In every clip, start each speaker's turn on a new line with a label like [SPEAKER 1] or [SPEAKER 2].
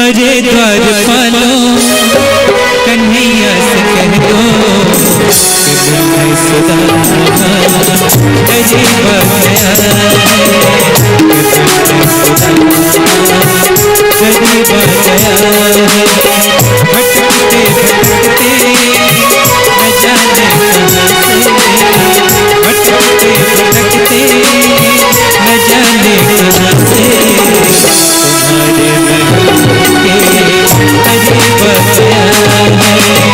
[SPEAKER 1] अरे द्वारपालो कन्हैया से कह दो कि मैं सुदामा अरे बगया भटकते भटकते न जाने भटकते भटकते न जाने कहाँ से तुम्हारे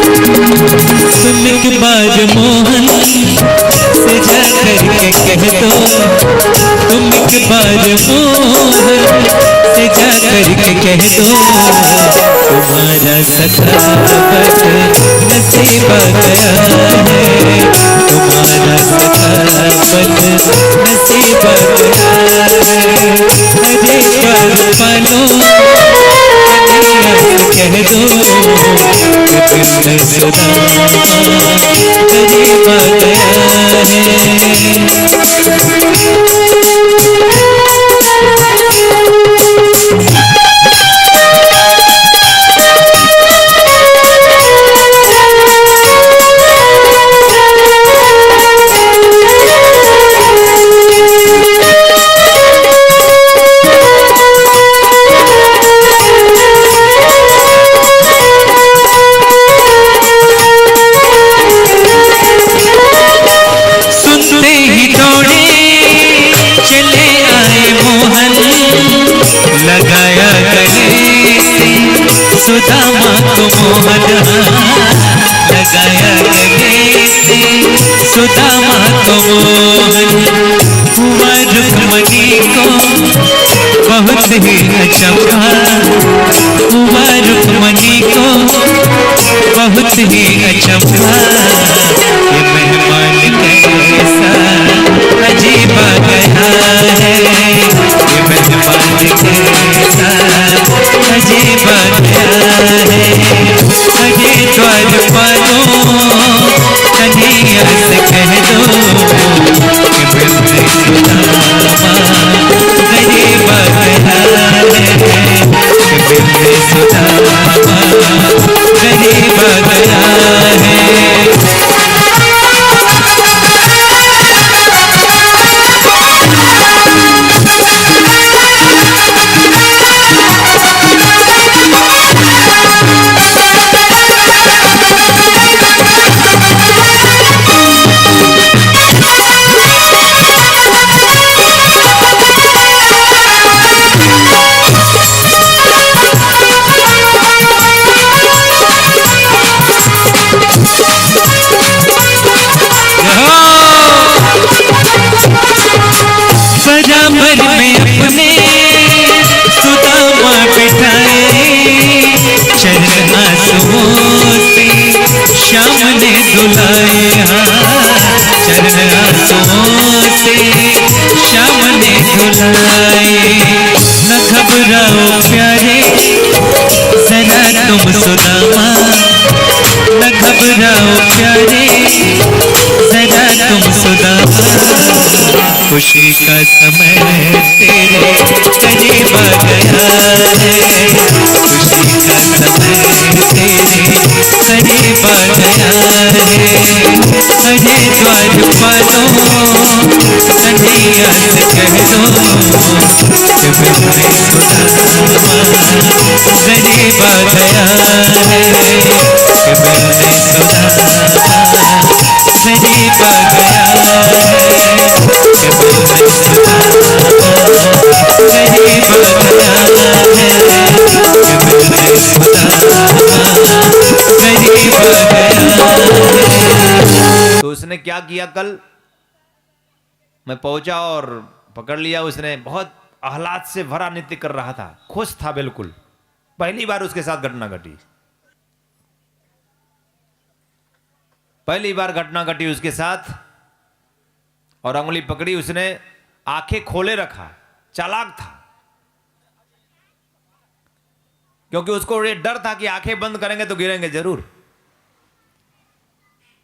[SPEAKER 1] सुन के बार मोहन से जा करके कह दो तुम के बार मोहन से जा करके कह दो तुम्हारा सखावत नसीबा गया है तुम्हारा सखावत नसीबा गया है अरे द्वारपालो कह दो मैं सुदामा गरीब गया है लगाया गले से सुदामा को मोहन लगाया गले से सुदामा को मोहन हुआ रुक्मणी को बहुत ही अचंभा हुआ रुक्मणी को बहुत ही अचंभा ये मेहमान कैसा अजीब गया है ये मेहमान कैसा अजीब गया है अरे द्वारपालो कन्हैया से कह दो कि मैं सुदामा गरीब गया है कि मैं सुदामा गरीब गया है बराबर में अपने सुदामा बिठाए चरण आंसुओं से श्याम ने धुलाए चरण आंसुओं से श्याम ने धुलाए न घबराओ प्यारे जरा तुम सुदामा न घबराओ जाओ प्यारे जरा तुम सुदामा, खुशी का समय तेरे करीब आ गया है, खुशी का समय तेरे करीब आ गया है। अरे द्वार पालो कन्हैया से कह दो कि मैं सुदामा गरीब आ गया है, कि मैं सुदामा गरीब आ गया है, कि मैं सुदामा गरीब आ गया है, कि मैं सुदामा गरीब आ गया है।
[SPEAKER 2] तो उसने क्या किया, कल मैं पहुंचा और पकड़ लिया। उसने बहुत आह्लाद से भरा नृत्य कर रहा था, खुश था बिल्कुल। पहली बार उसके साथ घटना घटी, पहली बार घटना घटी उसके साथ। और अंगुली पकड़ी उसने, आंखें खोले रखा, चालाक था, क्योंकि उसको ये डर था कि आंखें बंद करेंगे तो गिरेंगे जरूर।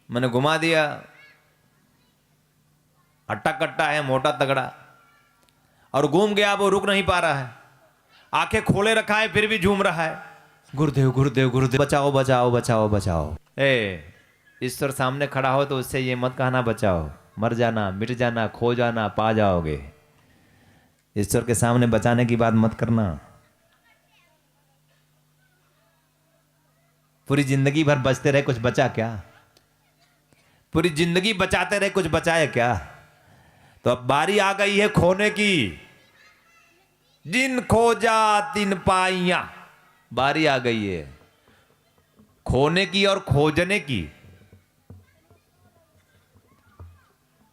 [SPEAKER 2] मैंने घुमा दिया, अट्टा कट्टा है, मोटा तगड़ा, और घूम गया। वो रुक नहीं पा रहा है, आंखें खोले रखा है, फिर भी झूम रहा है, गुरुदेव गुरुदेव गुरुदेव, बचाओ बचाओ बचाओ बचाओ। ईश्वर सामने खड़ा हो तो उससे ये मत कहना बचाओ, मर जाना, मिट जाना, खो जाना, पा जाओगे। ईश्वर के सामने बचाने की बात मत करना। पूरी जिंदगी भर बचते रहे, कुछ बचा क्या? पूरी जिंदगी बचाते रहे, कुछ बचाया क्या? तो अब बारी आ गई है खोने की। जिन खोजा तिन पाइया, बारी आ गई है खोने की और खोजने की।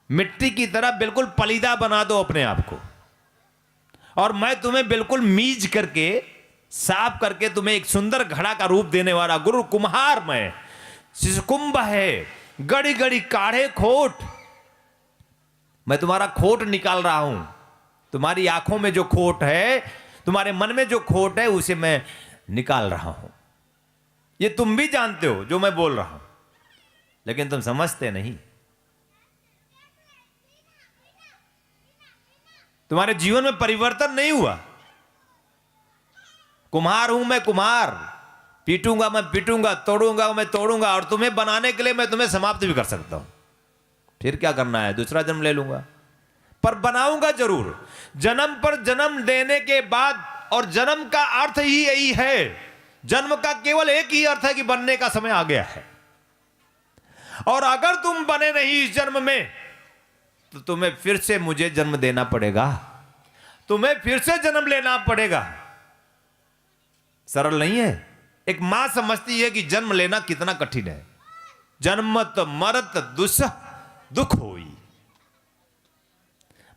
[SPEAKER 2] मिट्टी की तरह बिल्कुल पलीदा बना दो अपने आप को, और मैं तुम्हें बिल्कुल मीज करके, साफ करके तुम्हें एक सुंदर घड़ा का रूप देने वाला गुरु कुम्हार मैं। शिशुकुंभ है, गड़ी गड़ी काढ़े खोट, मैं तुम्हारा खोट निकाल रहा हूं। तुम्हारी आंखों में जो खोट है, तुम्हारे मन में जो खोट है, उसे मैं निकाल रहा हूं। ये तुम भी जानते हो जो मैं बोल रहा हूं, लेकिन तुम समझते नहीं। तुम्हारे जीवन में परिवर्तन नहीं हुआ। कुम्हार हूं मैं, कुम्हार, पीटूंगा मैं पीटूंगा, तोड़ूंगा मैं तोड़ूंगा, और तुम्हें बनाने के लिए मैं तुम्हें समाप्त भी कर सकता हूं। फिर क्या करना है, दूसरा जन्म ले लूंगा, पर बनाऊंगा जरूर। जन्म पर जन्म देने के बाद, और जन्म का अर्थ ही यही है, जन्म का केवल एक ही अर्थ है कि बनने का समय आ गया है। और अगर तुम बने नहीं इस जन्म में, तो तुम्हें फिर से मुझे जन्म देना पड़ेगा, तुम्हें फिर से जन्म लेना पड़ेगा। सरल नहीं है। एक मां समझती है कि जन्म लेना कितना कठिन है। जन्मत मरत दुसह दुख होई।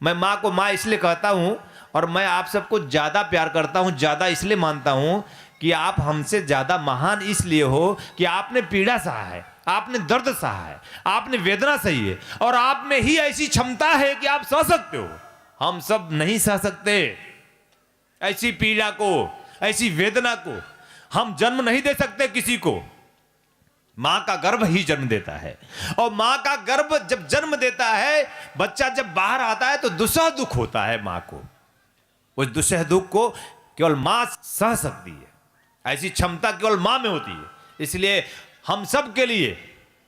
[SPEAKER 2] मैं मां को मां इसलिए कहता हूं, और मैं आप सबको ज्यादा प्यार करता हूं, ज्यादा इसलिए मानता हूं कि आप हमसे ज्यादा महान इसलिए हो कि आपने पीड़ा सहा है, आपने दर्द सहा है, आपने वेदना सही है, और आप में ही ऐसी क्षमता है कि आप सह सकते हो। हम सब नहीं सह सकते ऐसी पीड़ा को, ऐसी वेदना को। हम जन्म नहीं दे सकते किसी को। मां का गर्भ ही जन्म देता है, और मां का गर्भ जब जन्म देता है, बच्चा जब बाहर आता है, तो दुसह दुख होता है मां को। उस दुसह दुख को केवल मां सह सकती है, ऐसी क्षमता केवल मां में होती है। इसलिए हम सब के लिए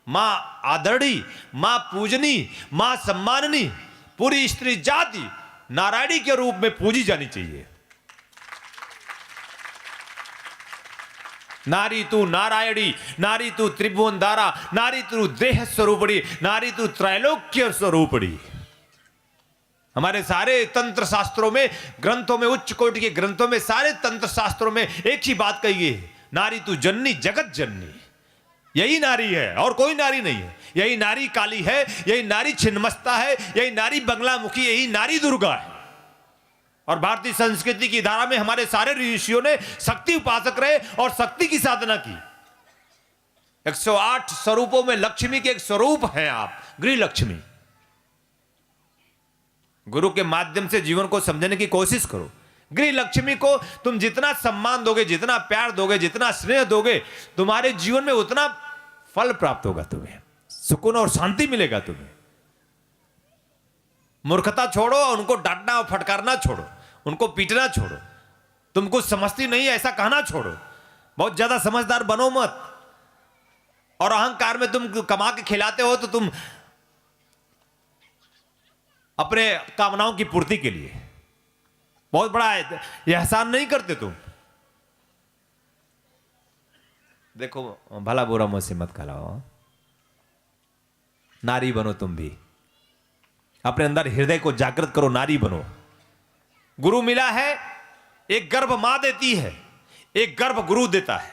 [SPEAKER 2] मां आदरणीय, मां पूजनीय, मां सम्माननीय, पूरी स्त्री जाति नारायणी के रूप में पूजी जानी चाहिए। नारी तू नारायणी, नारी तू त्रिभुवन धारा, नारी तू देह स्वरूपड़ी, नारी तू त्रैलोक्य स्वरूपड़ी। हमारे सारे तंत्र शास्त्रों में, ग्रंथों में, उच्च कोटि के ग्रंथों में, सारे तंत्र शास्त्रों में एक ही बात कही गई है, नारी तू जननी जगत जननी। यही नारी है और कोई नारी नहीं है। यही नारी काली है, यही नारी छिन्नमस्ता है, यही नारी बंगलामुखी, यही नारी दुर्गा है। और भारतीय संस्कृति की धारा में हमारे सारे ऋषियों ने शक्ति उपासक रहे और शक्ति की साधना की। 108 स्वरूपों में लक्ष्मी के एक स्वरूप हैं आप, गृह लक्ष्मी। गुरु के माध्यम से जीवन को समझने की कोशिश करो। गृह लक्ष्मी को तुम जितना सम्मान दोगे, जितना प्यार दोगे, जितना स्नेह दोगे, तुम्हारे जीवन में उतना फल प्राप्त होगा, तुम्हें सुकून और शांति मिलेगा तुम्हें। मूर्खता छोड़ो, उनको डांटना और फटकारना छोड़ो, उनको पीटना छोड़ो, तुम कुछ समझती नहीं ऐसा कहना छोड़ो, बहुत ज्यादा समझदार बनो मत। और अहंकार में तुम कमा के खिलाते हो तो तुम अपने कामनाओं की पूर्ति के लिए बहुत बड़ा एहसान नहीं करते तुम। देखो भला बुरा मुझसे मत कहलाओ, नारी बनो तुम भी, अपने अंदर हृदय को जागृत करो, नारी बनो। गुरु मिला है, एक गर्भ मां देती है, एक गर्भ गुरु देता है।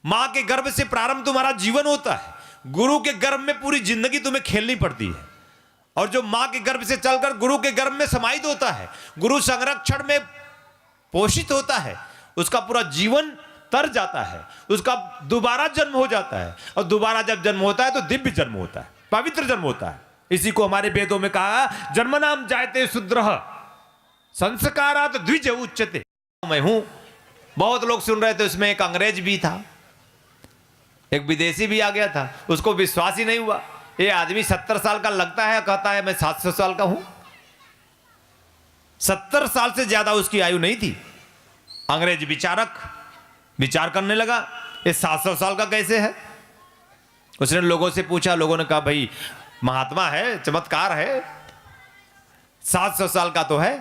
[SPEAKER 2] मां के गर्भ से प्रारंभ तुम्हारा जीवन होता है, गुरु के गर्भ में पूरी जिंदगी तुम्हें खेलनी पड़ती है। और जो मां के गर्भ से चलकर गुरु के गर्भ में समाहित होता है, गुरु संरक्षण में पोषित होता है, उसका पूरा जीवन तर जाता है, उसका दोबारा जन्म हो जाता है। और दोबारा जब जन्म होता है तो दिव्य जन्म होता है, पवित्र जन्म होता है। इसी को हमारे वेदों में कहा, जन्मनाम जायते शूद्रः संस्कारात् द्विज उच्यते। मैं हूं, बहुत लोग सुन रहे थे, उसमें एक अंग्रेज भी था, एक विदेशी भी आ गया था, उसको विश्वास ही नहीं हुआ। ये आदमी 70 साल का लगता है, कहता है मैं 700 साल का हूं। 70 साल से ज्यादा उसकी आयु नहीं थी। अंग्रेज विचारक विचार करने लगा, ये 700 साल का कैसे है। उसने लोगों से पूछा, लोगों ने कहा भाई महात्मा है, चमत्कार है, 700 साल का तो है,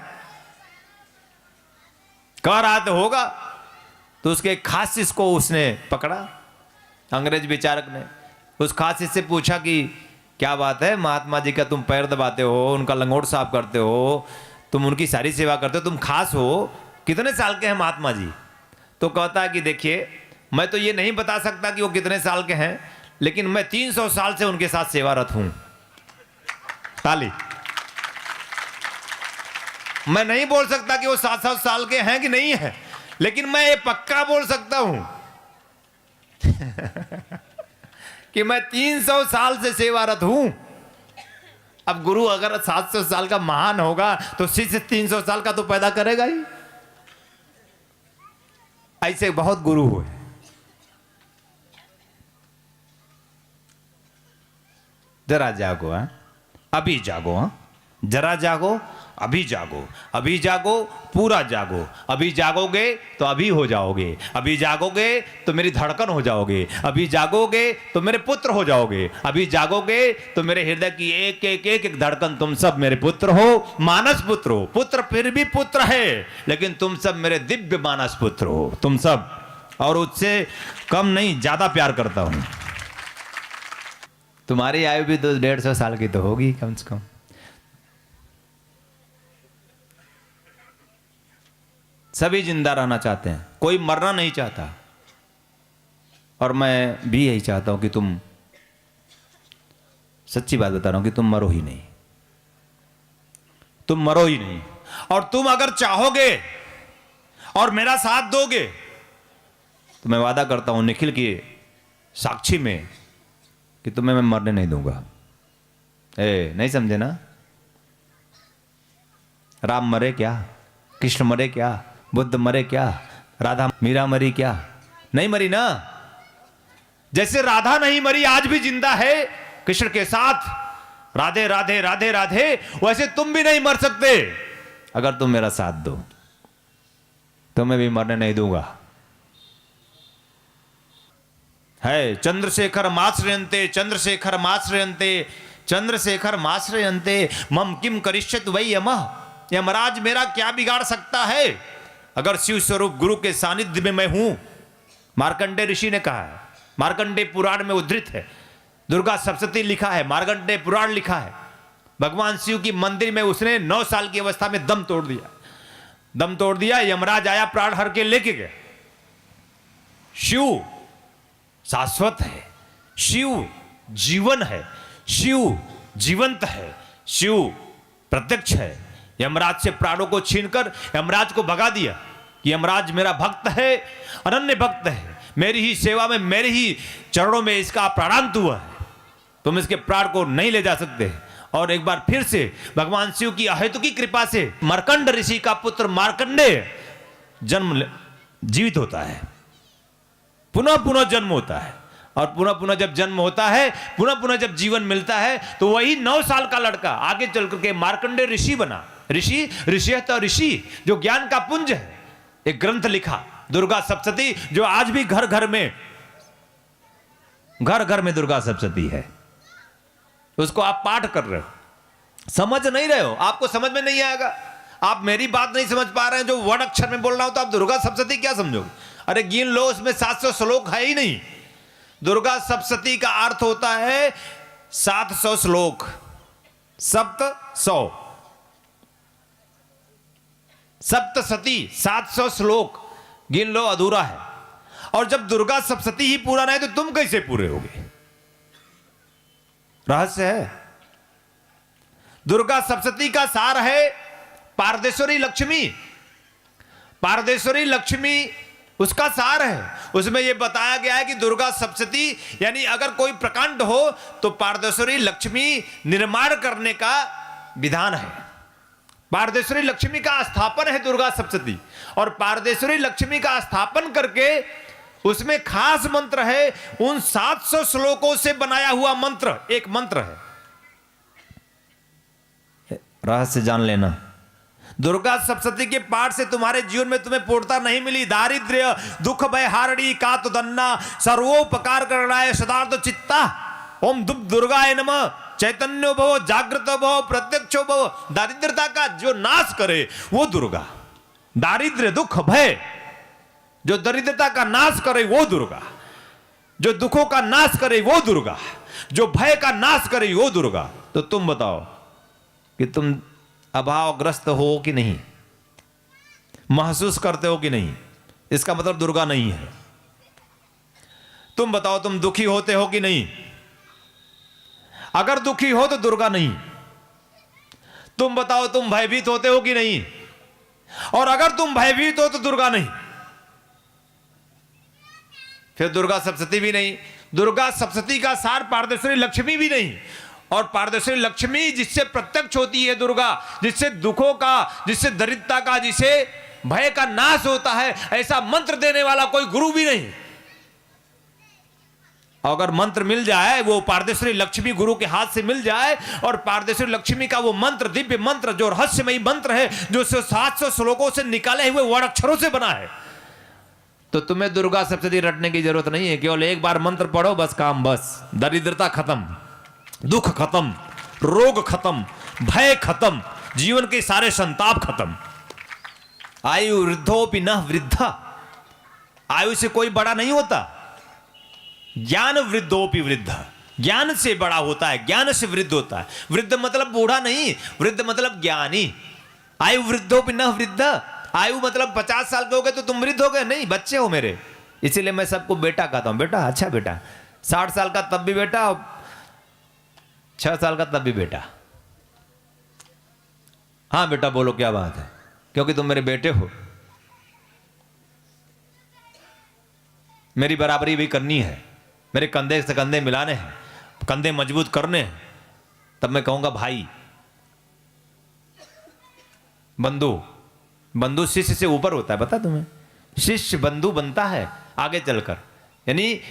[SPEAKER 2] कह रहा तो होगा। तो उसके खासिस को उसने पकड़ा, अंग्रेज विचारक ने उस खासिस से पूछा कि क्या बात है महात्मा जी का, तुम पैर दबाते हो, उनका लंगोट साफ करते हो, तुम उनकी सारी सेवा करते हो, तुम खास हो, कितने साल के हैं महात्मा जी। तो कहता है कि देखिए मैं तो ये नहीं बता सकता कि वो कितने साल के हैं, लेकिन मैं 300 साल से उनके साथ सेवारत हूं। ताली। मैं नहीं बोल सकता कि वो 700 साल के हैं कि नहीं है, लेकिन मैं ये पक्का बोल सकता हूं कि मैं 300 साल से सेवारत हूं। अब गुरु अगर 700 साल का महान होगा तो शिष्य 300 साल का तो पैदा करेगा ही। ऐसे बहुत गुरु हुए। जरा जागो, हाँ अभी जागो, हाँ जरा जागो, अभी जागो, अभी जागो, पूरा जागो। अभी जागोगे तो अभी हो जाओगे, अभी जागोगे तो मेरी धड़कन हो जाओगे, अभी जागोगे तो मेरे पुत्र हो जाओगे, अभी जागोगे तो मेरे हृदय की एक एक एक एक धड़कन तुम सब मेरे पुत्र हो, मानस पुत्र हो। पुत्र फिर भी पुत्र है, लेकिन तुम सब मेरे दिव्य मानस पुत्र हो, तुम सब। और उससे कम नहीं, ज्यादा प्यार करता हूं। तुम्हारी आयु भी तो 150 साल की तो होगी कम से कम। सभी जिंदा रहना चाहते हैं, कोई मरना नहीं चाहता। और मैं भी यही चाहता हूं कि तुम, सच्ची बात बता रहा हूं कि तुम मरो ही नहीं, तुम मरो ही नहीं। और तुम अगर चाहोगे और मेरा साथ दोगे तो मैं वादा करता हूं निखिल की साक्षी में कि तुम्हें मैं मरने नहीं दूंगा। नहीं समझे ना? राम मरे क्या, कृष्ण मरे क्या, बुद्ध मरे क्या, राधा मीरा मरी क्या? नहीं मरी ना। जैसे राधा नहीं मरी, आज भी जिंदा है कृष्ण के साथ, राधे राधे राधे राधे, वैसे तुम भी नहीं मर सकते अगर तुम मेरा साथ दो। तुम्हें भी मरने नहीं दूंगा। है चंद्रशेखर माश्रयन्ते, चंद्रशेखर माश्रयन्ते, चंद्रशेखर माश्रयन्ते, मम किम करिष्यत वै यमः। यमराज मेरा क्या बिगाड़ सकता है अगर शिव स्वरूप गुरु के सानिध्य में मैं हूं। मार्कंडेय ऋषि ने कहा है, मार्कंडेय पुराण में उद्धृत है, दुर्गा सप्तशती लिखा है, मार्कंडेय पुराण लिखा है। भगवान शिव की मंदिर में उसने 9 साल की अवस्था में दम तोड़ दिया, दम तोड़ दिया। यमराज आया, प्राण हर के लेके गया। शिव शाश्वत है, शिव जीवन है, शिव जीवंत है, शिव प्रत्यक्ष है। यमराज से प्राणों को छीनकर यमराज को भगा दिया कि यमराज मेरा भक्त है, अनन्य भक्त है, मेरी ही सेवा में, मेरे ही चरणों में इसका प्राणांत हुआ है, तुम इसके प्राण को नहीं ले जा सकते। और एक बार फिर से भगवान शिव की अहेतुकी कृपा से मार्कंड ऋषि का पुत्र मार्कंडेय जीवित होता है, पुनः पुनः जन्म होता है। और पुनः पुनः जब जन्म होता है, पुनः पुनः जब जीवन मिलता है, तो वही 9 साल का लड़का आगे चल करके मार्कंडेय ऋषि बना। ऋषियत ऋषि जो ज्ञान का पुंज है, एक ग्रंथ लिखा दुर्गा सप्तशती, जो आज भी घर घर में दुर्गा सप्तशती है। उसको आप पाठ कर रहे हो, समझ नहीं रहे हो, आपको समझ में नहीं आएगा। आप मेरी बात नहीं समझ पा रहे हैं, जो वर्ड अक्षर में बोल रहा हूं, तो आप दुर्गा सप्तशती क्या समझोगे? अरे गिन लो, उसमें 700 श्लोक है ही नहीं। दुर्गा सप्तशती का अर्थ होता है 700 श्लोक, सप्तशती 700 श्लोक, गिन लो, अधूरा है। और जब दुर्गा सप्तशती ही पूरा नहीं तो तुम कैसे पूरे होगे? रहस्य है। दुर्गा सप्तशती का सार है पारदेश्वरी लक्ष्मी। पारदेश्वरी लक्ष्मी उसका सार है। उसमें यह बताया गया है कि दुर्गा सप्तशती यानी अगर कोई प्रकांड हो तो पारदेश्वरी लक्ष्मी निर्माण करने का विधान है। पारदेश्वरी लक्ष्मी का स्थापन है दुर्गा सप्तशती, और पारदेश्वरी लक्ष्मी का स्थापन करके उसमें खास मंत्र है, उन 700 श्लोकों से बनाया हुआ मंत्र, एक मंत्र है। रहस्य जान लेना, दुर्गा सप्तशती के पाठ से तुम्हारे जीवन में तुम्हें पूर्णता नहीं मिली। दारिद्र्य दुख भय हारणी कात दन्ना सर्वोपकार करणाय सदार्थ चित्ता ओम दुर्गाय नमः चैतन्यो भव जागृत भव प्रत्यक्षो भव। दारिद्रता का जो नाश करे वो दुर्गा, दारिद्र्य दुख भय जो दरिद्रता का नाश करे वो दुर्गा, जो दुखों का नाश करे वो दुर्गा, जो भय का नाश करे वो दुर्गा। तो तुम बताओ कि तुम अभावग्रस्त हो कि नहीं, महसूस करते हो कि नहीं? इसका मतलब दुर्गा नहीं है। तुम बताओ तुम दुखी होते हो कि नहीं? अगर दुखी हो तो दुर्गा नहीं। तुम बताओ तुम भयभीत होते हो कि नहीं? और अगर तुम भयभीत हो तो दुर्गा नहीं। फिर दुर्गा सप्तशती भी नहीं। दुर्गा सप्तशती का सार पारदेश्वरी लक्ष्मी भी नहीं। और पारदेश्वरी लक्ष्मी जिससे प्रत्यक्ष होती है दुर्गा, जिससे दुखों का, जिससे दरिद्रता का, जिसे भय का नाश होता है, ऐसा मंत्र देने वाला कोई गुरु भी नहीं। अगर मंत्र मिल जाए, वो पारदेश्वरी लक्ष्मी गुरु के हाथ से मिल जाए, और पारदेश्वरी लक्ष्मी का वो मंत्र, दिव्य मंत्र, जो रहस्यमयी मंत्र है, जो 700 श्लोकों से निकाले हुए वर्ण अक्षरों से बना है, तो तुम्हें दुर्गा सप्तशती रटने की जरूरत नहीं है। केवल एक बार मंत्र पढ़ो, बस काम बस। दरिद्रता खत्म, दुख खत्म, रोग खत्म, भय खत्म, जीवन के सारे संताप खत्म। आयु वृद्धोपि न वृद्धा, आयु से कोई बड़ा नहीं होता। ज्ञान वृद्धोपि वृद्ध, ज्ञान से बड़ा होता है, ज्ञान से वृद्ध होता है। वृद्ध मतलब बूढ़ा नहीं, वृद्ध मतलब ज्ञानी। आयु वृद्धोपि न वृद्ध, आयु मतलब 50 साल के हो गए तो तुम वृद्ध हो गए? नहीं, बच्चे हो मेरे। इसीलिए मैं सबको बेटा कहता हूं। बेटा, अच्छा बेटा। 60 साल का तब भी बेटा, 6 साल का तब भी बेटा। हाँ बेटा बोलो, क्या बात है? क्योंकि तुम मेरे बेटे हो, मेरी बराबरी भी करनी है, मेरे कंधे से कंधे मिलाने हैं, कंधे मजबूत करने हैं, तब मैं कहूंगा भाई। बंधु, बंधु शिष्य से ऊपर होता है, पता तुम्हें? शिष्य बंधु बनता है आगे चलकर। यानी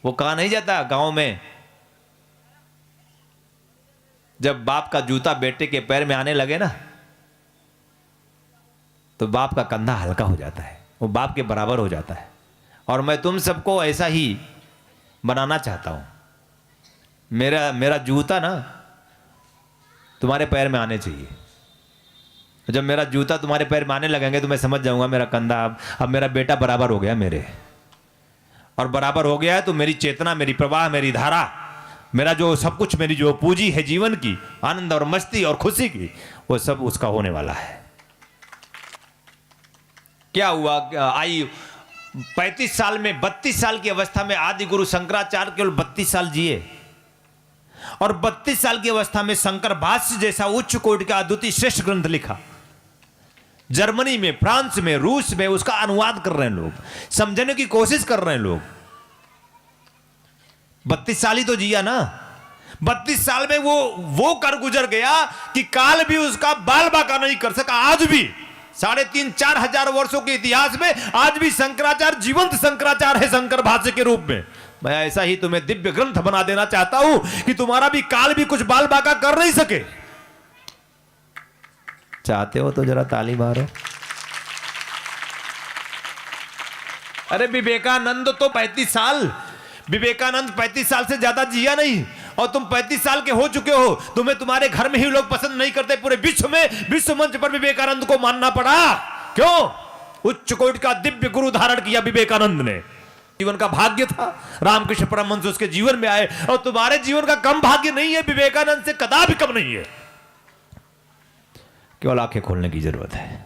[SPEAKER 2] वो कहा नहीं जाता गांव में, जब बाप का जूता बेटे के पैर में आने लगे ना, तो बाप का कंधा हल्का हो जाता है, वो बाप के बराबर हो जाता है। और मैं तुम सबको ऐसा ही बनाना चाहता हूं। मेरा जूता ना तुम्हारे पैर में आने चाहिए। जब मेरा जूता तुम्हारे पैर में आने लगेंगे तो मैं समझ जाऊंगा मेरा कंधा अब मेरा बेटा बराबर हो गया मेरे। और बराबर हो गया है तो मेरी चेतना, मेरी प्रवाह, मेरी धारा, मेरा जो सब कुछ, मेरी जो पूंजी है जीवन की, आनंद और मस्ती और खुशी की, वो सब उसका होने वाला है। क्या हुआ? आई 35 साल में, 32 साल की अवस्था में आदि गुरु शंकराचार्य केवल 32 साल जिए। और 32 साल की अवस्था में शंकर भाष्य जैसा उच्च कोटि का अद्वितीय श्रेष्ठ ग्रंथ लिखा। जर्मनी में, फ्रांस में, रूस में उसका अनुवाद कर रहे हैं लोग, समझने की कोशिश कर रहे हैं लोग। 32 साल ही तो जिया ना। 32 साल में वो कर गुजर गया कि काल भी उसका बाल बाका नहीं कर सका। आज भी 3,500-4 हजार वर्षों के इतिहास में आज भी शंकराचार्य जीवंत शंकराचार्य है, शंकर भाष्य के रूप में। मैं ऐसा ही तुम्हें दिव्य ग्रंथ बना देना चाहता हूं कि तुम्हारा भी काल भी कुछ बाल बाका कर नहीं सके। चाहते हो तो जरा ताली मारो। अरे विवेकानंद तो 35 साल, विवेकानंद 35 साल से ज्यादा जिया नहीं, और तुम 35 साल के हो चुके हो। तुम्हें तुम्हारे घर में ही लोग पसंद नहीं करते, पूरे विश्व में, विश्व मंच पर विवेकानंद को मानना पड़ा। क्यों? उच्च कोटि का दिव्य गुरु धारण किया विवेकानंद ने। जीवन का भाग्य था, रामकृष्ण परमहंस उसके जीवन में आए, और तुम्हारे जीवन का कम भाग्य नहीं है, विवेकानंद से कदापि कम नहीं है। केवल आंखें खोलने की जरूरत है।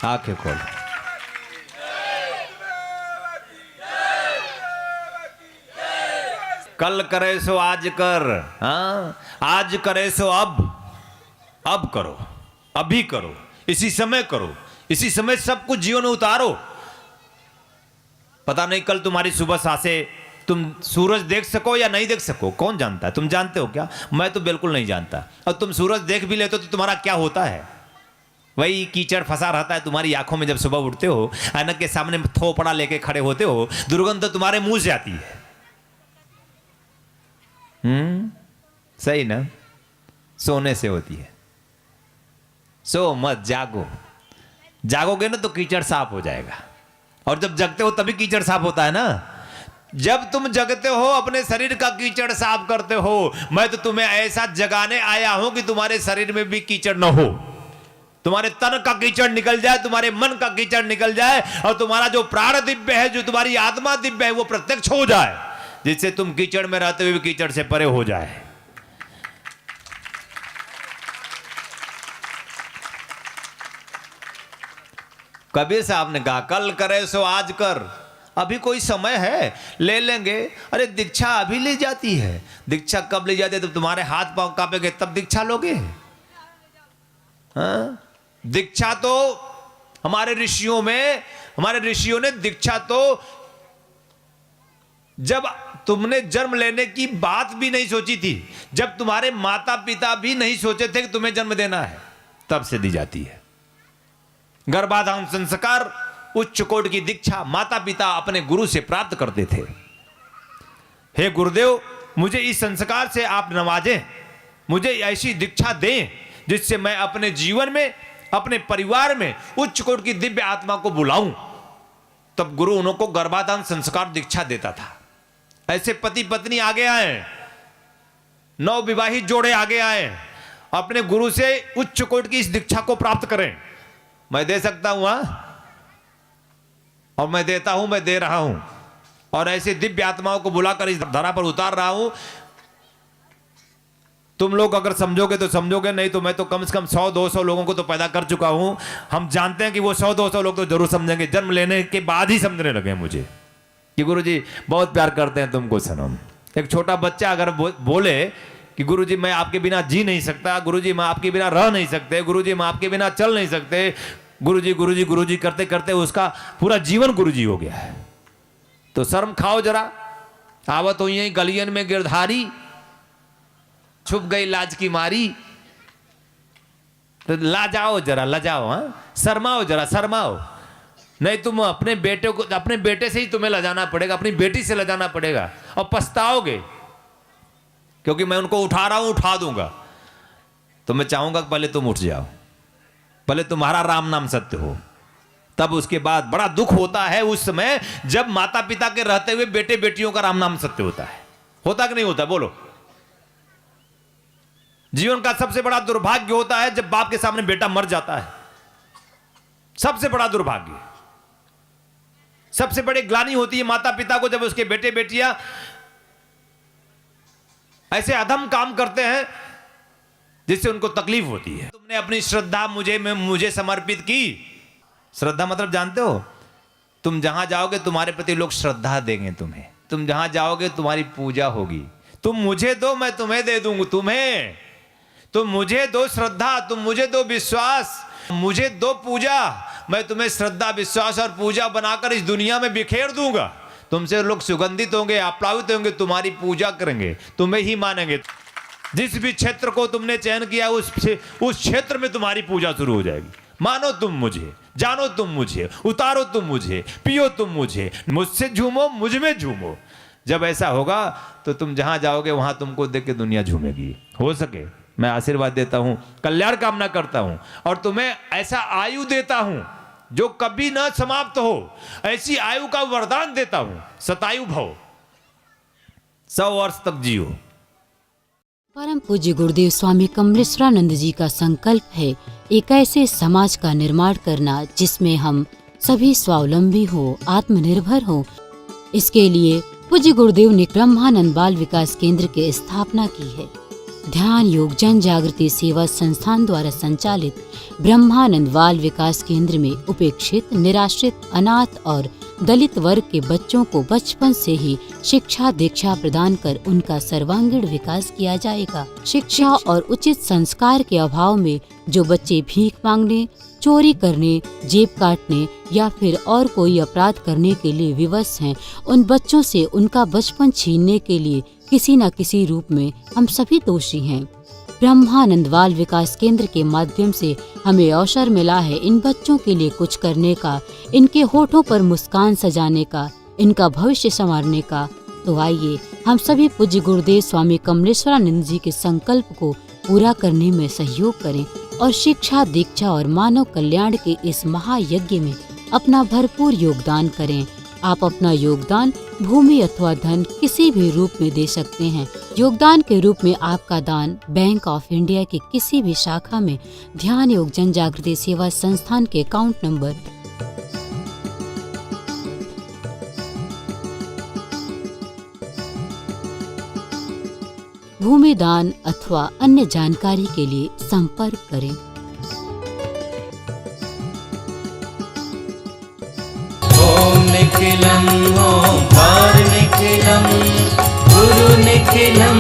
[SPEAKER 2] आंखें खोल। कल करे सो आज कर, हाँ, आज करे सो अब करो, अभी करो, इसी समय करो, इसी समय सब कुछ जीवन में उतारो। पता नहीं कल तुम्हारी सुबह सांसें, तुम सूरज देख सको या नहीं देख सको, कौन जानता है? तुम जानते हो क्या? मैं तो बिल्कुल नहीं जानता। और तुम सूरज देख भी लेते हो तो तुम्हारा क्या होता है? वही कीचड़ फंसा रहता है तुम्हारी आंखों में। जब सुबह उठते हो, ऐनक के सामने थोपड़ा लेके खड़े होते हो, दुर्गंध तो तुम्हारे मुंह से आती है। सही ना? सोने से होती है। सो मत, जागो। जागोगे ना तो कीचड़ साफ हो जाएगा। और जब जगते हो तभी कीचड़ साफ होता है ना। जब तुम जगते हो अपने शरीर का कीचड़ साफ करते हो। मैं तो तुम्हें ऐसा जगाने आया हूं कि तुम्हारे शरीर में भी कीचड़ न हो, तुम्हारे तन का कीचड़ निकल जाए, तुम्हारे मन का कीचड़ निकल जाए, और तुम्हारा जो प्राण दिव्य है, जो तुम्हारी आत्मा दिव्य है, वो प्रत्यक्ष हो जाए, जिससे तुम कीचड़ में रहते हुए भी कीचड़ से परे हो जाए। कबीर साहब ने कहा, कल करे सो आज कर। अभी कोई समय है, ले लेंगे। अरे दीक्षा अभी ली जाती है। दीक्षा कब ली जाती है? जब तुम्हारे हाथ पांव कांपेंगे तब दीक्षा लोगे। हाँ? दीक्षा तो हमारे ऋषियों ने दीक्षा तो जब तुमने जन्म लेने की बात भी नहीं सोची थी, जब तुम्हारे माता पिता भी नहीं सोचे थे कि तुम्हें जन्म देना है, तब से दी जाती है। गर्भाधान संस्कार, उच्च कोटि की दीक्षा माता पिता अपने गुरु से प्राप्त करते थे। हे गुरुदेव, मुझे इस संस्कार से आप नवाजें, मुझे ऐसी दीक्षा दें जिससे मैं अपने जीवन में, अपने परिवार में उच्च कोटि की दिव्य आत्मा को बुलाऊं। तब गुरु उनको गर्भाधान संस्कार दीक्षा देता था। ऐसे पति पत्नी आगे आए, नवविवाहित जोड़े आगे आए, अपने गुरु से उच्च कोटि की इस दीक्षा को प्राप्त करें। मैं दे सकता हूं, और मैं देता हूं, मैं दे रहा हूं, और ऐसे दिव्य आत्माओं को बुलाकर इस धरा पर उतार रहा हूं। तुम लोग अगर समझोगे तो समझोगे, नहीं तो मैं तो कम से कम 100-200 लोगों को तो पैदा कर चुका हूं। हम जानते हैं कि वो 100-200 लोग तो जरूर समझेंगे, जन्म लेने के बाद ही समझने लगे मुझे कि गुरुजी बहुत प्यार करते हैं तुमको सनम। एक छोटा बच्चा अगर बोले कि गुरुजी मैं आपके बिना जी नहीं सकता, गुरुजी मैं आपके बिना रह नहीं सकते, गुरुजी मैं आपके बिना चल नहीं सकते, गुरुजी गुरुजी गुरुजी करते करते उसका पूरा जीवन गुरुजी हो गया है। तो शर्म खाओ जरा। आवत हुई है गलियन में गिरधारी, छुप गई लाज की मारी। तो लाजाओ जरा, लजाओ, हाँ, शर्माओ जरा, शर्माओ। नहीं तुम अपने बेटे को, अपने बेटे से ही तुम्हें लजाना पड़ेगा, अपनी बेटी से लजाना पड़ेगा, और पछताओगे, क्योंकि मैं उनको उठा रहा हूं, उठा दूंगा। तो मैं चाहूंगा कि पहले तुम उठ जाओ, पहले तुम्हारा राम नाम सत्य हो, तब उसके बाद बड़ा दुख होता है उस समय जब माता पिता के रहते हुए बेटे बेटियों का राम नाम सत्य होता है। होता कि नहीं होता? बोलो। जीवन का सबसे बड़ा दुर्भाग्य होता है जब बाप के सामने बेटा मर जाता है। सबसे बड़ा दुर्भाग्य, सबसे बड़ी ग्लानि होती है माता पिता को जब उसके बेटे बेटियां ऐसे अधम काम करते हैं जिससे उनको तकलीफ होती है। तुमने अपनी श्रद्धा मुझे समर्पित की। श्रद्धा मतलब जानते हो? तुम जहां जाओगे तुम्हारे प्रति लोग श्रद्धा देंगे तुम्हें। तुम जहां जाओगे तुम्हारी पूजा होगी। तुम मुझे दो, मैं तुम्हें दे दूंगा। तुम मुझे दो श्रद्धा, तुम मुझे दो विश्वास, मुझे दो पूजा, मैं तुम्हें श्रद्धा विश्वास और पूजा बनाकर इस दुनिया में बिखेर दूंगा। तुमसे लोग सुगंधित होंगे, आप्लावित होंगे, तुम्हारी पूजा करेंगे, तुम्हें ही मानेंगे। जिस भी क्षेत्र को तुमने चयन किया उस क्षेत्र में तुम्हारी पूजा शुरू हो जाएगी। मानो तुम मुझे, जानो तुम मुझे, उतारो तुम मुझे, पियो तुम मुझे, मुझसे झूमो, मुझ में झूमो। जब ऐसा होगा तो तुम जहां जाओगे वहां तुमको देख के दुनिया झूमेगी। हो सके मैं आशीर्वाद देता हूं, कल्याण कामना करता हूं और तुम्हें ऐसा आयु देता हूं जो कभी ना समाप्त हो। ऐसी आयु का वरदान देता हूं, शतायु भव, 100 वर्ष तक जियो।
[SPEAKER 3] परम पूज्य गुरुदेव स्वामी कमलेश्वरानंद जी का संकल्प है एक ऐसे समाज का निर्माण करना जिसमें हम सभी स्वावलंबी हो, आत्मनिर्भर हो। इसके लिए पूज्य गुरुदेव ने ब्रह्मानंद बाल विकास केंद्र की स्थापना की है। ध्यान योग जन जागृति सेवा संस्थान द्वारा संचालित ब्रह्मानंद बाल विकास केंद्र में उपेक्षित, निराश्रित, अनाथ और दलित वर्ग के बच्चों को बचपन से ही शिक्षा दीक्षा प्रदान कर उनका सर्वांगीण विकास किया जाएगा। शिक्षा और उचित संस्कार के अभाव में जो बच्चे भीख मांगने, चोरी करने, जेब काटने या फिर और कोई अपराध करने के लिए विवश हैं, उन बच्चों से उनका बचपन छीनने के लिए किसी न किसी रूप में हम सभी दोषी हैं। ब्रह्मानंद बाल विकास केंद्र के माध्यम से हमें अवसर मिला है इन बच्चों के लिए कुछ करने का, इनके होठों पर मुस्कान सजाने का, इनका भविष्य संवारने का। तो आइए हम सभी पूज्य गुरुदेव स्वामी कमलेश्वरानंद जी के संकल्प को पूरा करने में सहयोग करें और शिक्षा दीक्षा और मानव कल्याण के इस महायज्ञ में अपना भरपूर योगदान करें। आप अपना योगदान भूमि अथवा धन किसी भी रूप में दे सकते हैं। योगदान के रूप में आपका दान बैंक ऑफ इंडिया की किसी भी शाखा में ध्यान योग जन जागृति सेवा संस्थान के अकाउंट नंबर 'भूमि दान अथवा अन्य जानकारी के लिए संपर्क करें।
[SPEAKER 1] ओम निखिलम ओंकार निखिलम गुरु निखिलम